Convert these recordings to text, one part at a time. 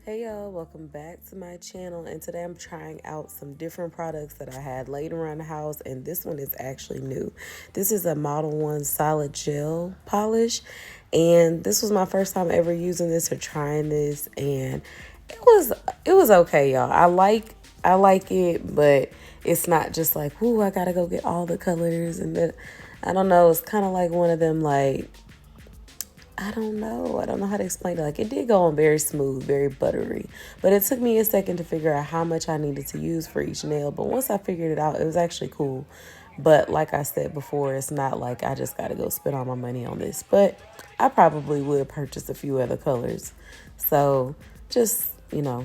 Hey y'all, welcome back to my channel, and today I'm trying out some different products that I had laying around the house, and this one is actually new. This is a Model 1 solid gel polish, and this was my first time ever using this or trying this, and it was okay, y'all. I like it, but it's not just like, ooh, I gotta go get all the colors and I don't know, it's kind of like one of them like I don't know. I don't know how to explain it. Like, it did go on very smooth, very buttery. But it took me a second to figure out how much I needed to use for each nail. But once I figured it out, it was actually cool. But like I said before, it's not like I just got to go spend all my money on this. But I probably would purchase a few other colors. So just,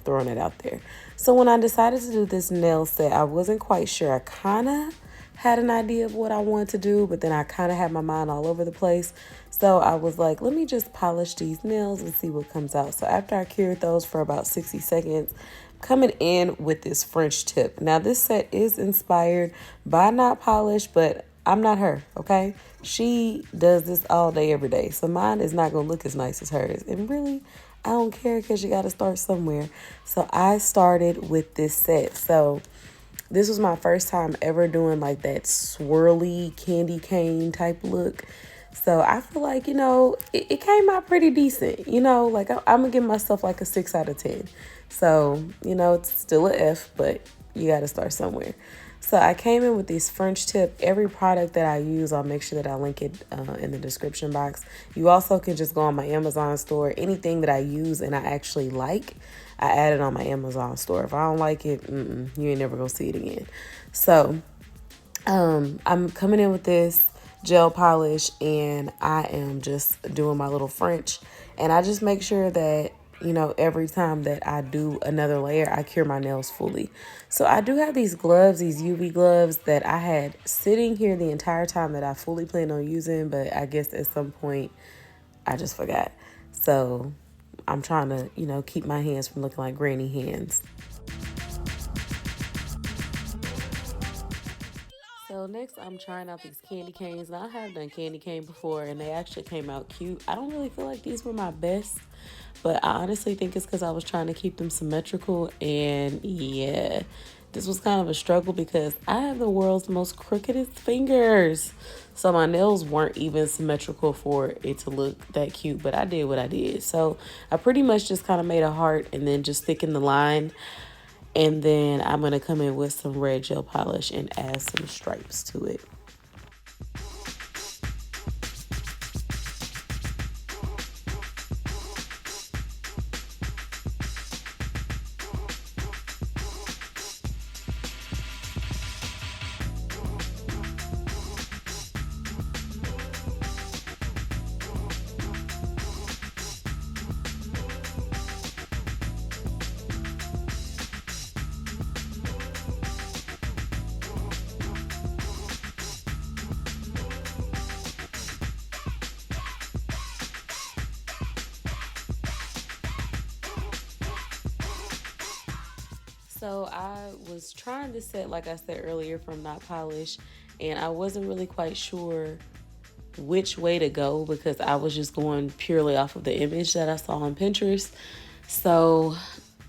throwing it out there. So when I decided to do this nail set, I wasn't quite sure. I kind of had an idea of what I wanted to do, but then I kind of had my mind all over the place. So I was like, let me just polish these nails and see what comes out. So after I cured those for about 60 seconds, coming in with this French tip. Now this set is inspired by Not Polished, but I'm not her, okay? She does this all day, every day. So mine is not going to look as nice as hers. And really, I don't care because you got to start somewhere. So I started with this set. So this was my first time ever doing like that swirly candy cane type look. So I feel like, it came out pretty decent. Like I'm going to give myself like a 6 out of 10. So, it's still a F, but you got to start somewhere. So I came in with these French tip. Every product that I use, I'll make sure that I link it in the description box. You also can just go on my Amazon store. Anything that I use and I actually like, I add it on my Amazon store. If I don't like it, you ain't never gonna see it again. So I'm coming in with this gel polish and I am just doing my little French. And I just make sure that, every time that I do another layer, I cure my nails fully. So I do have these gloves, these UV gloves that I had sitting here the entire time that I fully planned on using. But I guess at some point I just forgot. So I'm trying to, keep my hands from looking like granny hands. So next I'm trying out these candy canes. Now I have done candy cane before and they actually came out cute. I don't really feel like these were my best, but I honestly think it's because I was trying to keep them symmetrical. And yeah, this was kind of a struggle because I have the world's most crookedest fingers. So my nails weren't even symmetrical for it to look that cute, but I did what I did. So I pretty much just kind of made a heart and then just thickened the line. And then I'm going to come in with some red gel polish and add some stripes to it. So I was trying this set, like I said earlier, from Not Polished, and I wasn't really quite sure which way to go because I was just going purely off of the image that I saw on Pinterest. So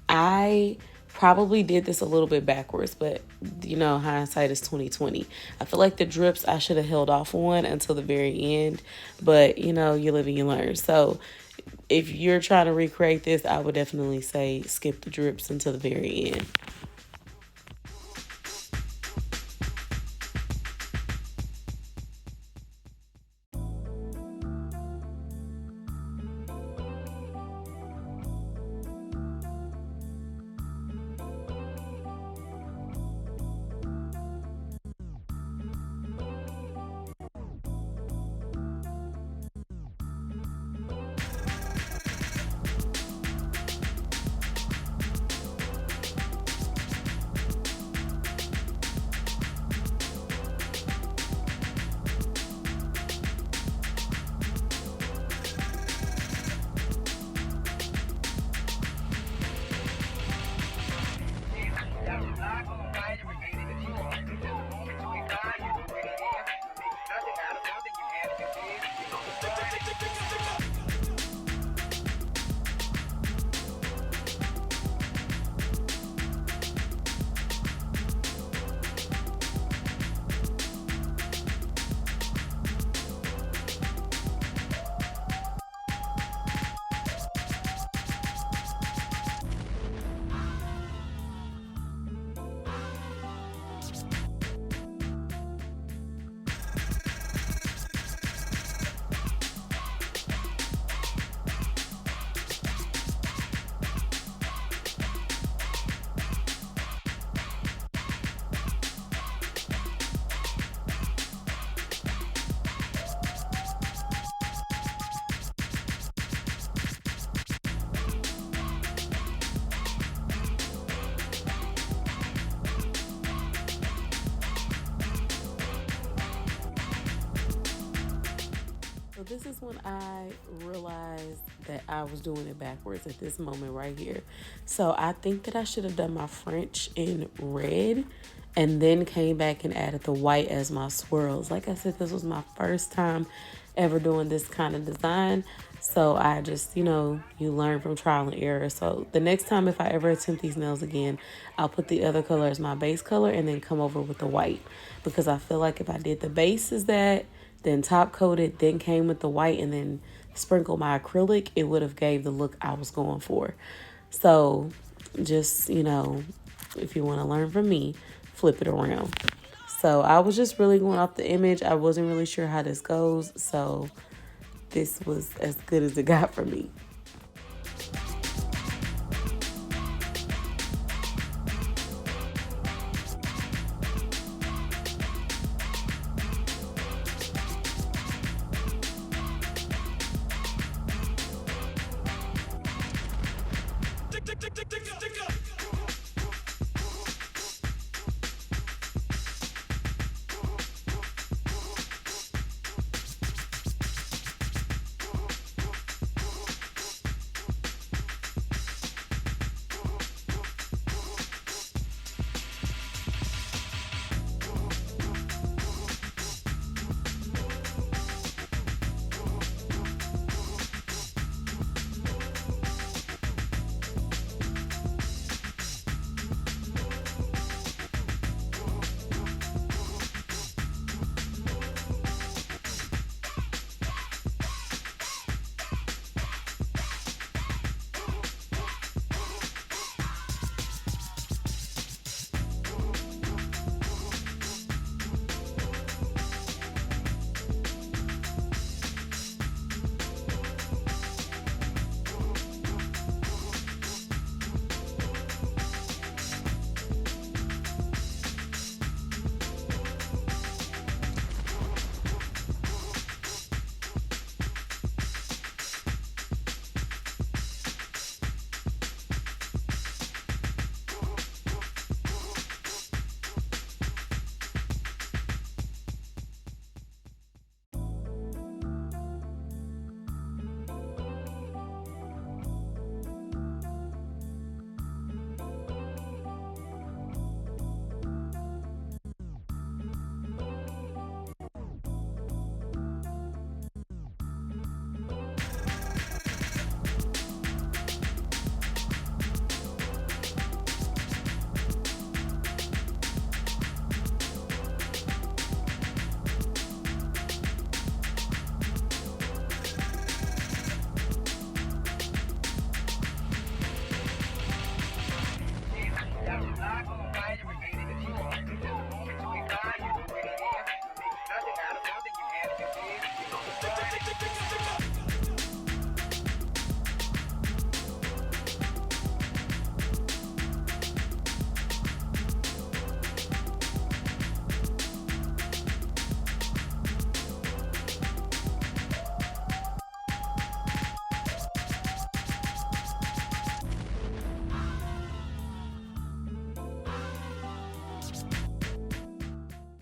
I probably did this a little bit backwards, but hindsight is 2020. I feel like the drips I should have held off on until the very end, but you live and you learn. So if you're trying to recreate this, I would definitely say skip the drips until the very end. this is when I realized that I was doing it backwards at this moment right here. So I think that I should have done my French in red and then came back and added the white as my swirls. Like I said, this was my first time ever doing this kind of design. So I just, you learn from trial and error. So the next time if I ever attempt these nails again, I'll put the other color as my base color and then come over with the white. Because I feel like if I did the base as that, then top coated, then came with the white and then sprinkle my acrylic, it would have gave the look I was going for. So just, if you want to learn from me, flip it around. So I was just really going off the image. I wasn't really sure how this goes. So this was as good as it got for me.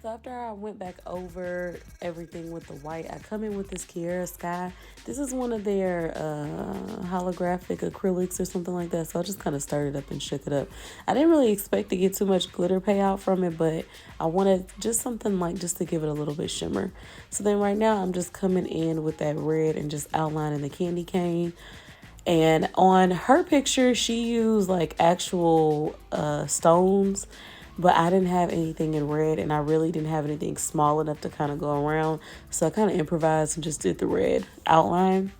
So after I went back over everything with the white, I come in with this Kiara Sky. This is one of their holographic acrylics or something like that. So I just kind of stirred it up and shook it up. I didn't really expect to get too much glitter payout from it, but I wanted just something like just to give it a little bit shimmer. So then right now I'm just coming in with that red and just outlining the candy cane. And on her picture, she used like actual stones. But I didn't have anything in red, and I really didn't have anything small enough to kind of go around. So I kind of improvised and just did the red outline.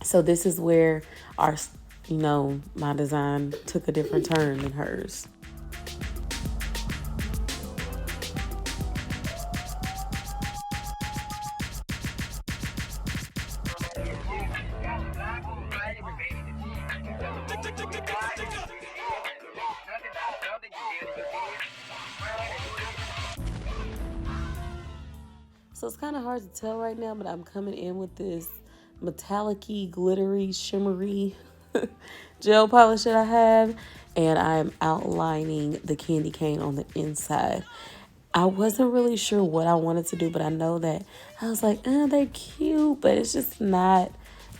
So this is where our, my design took a different turn than hers. So it's kind of hard to tell right now, but I'm coming in with this metallic-y, glittery, shimmery gel polish that I have. And I'm outlining the candy cane on the inside. I wasn't really sure what I wanted to do, but I know that I was like, they're cute, but it's just not,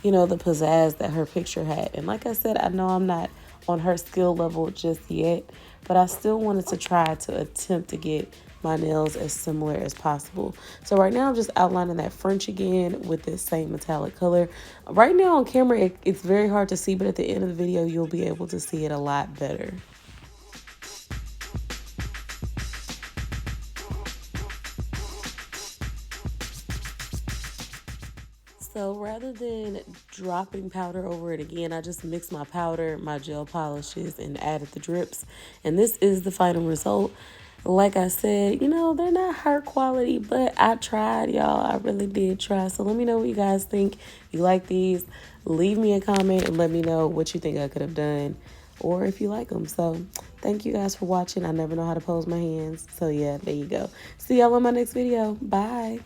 the pizzazz that her picture had. And like I said, I know I'm not on her skill level just yet, but I still wanted to try to attempt to get my nails as similar as possible. So right now I'm just outlining that French again with this same metallic color. Right now on camera, it's very hard to see, but at the end of the video, you'll be able to see it a lot better. So rather than dropping powder over it again, I just mixed my powder, my gel polishes, and added the drips. And this is the final result. Like I said, they're not hard quality, but I tried, y'all. I really did try. So let me know what you guys think. If you like these, leave me a comment and let me know what you think I could have done or if you like them. So thank you guys for watching. I never know how to pose my hands. So yeah, there you go. See y'all in my next video. Bye.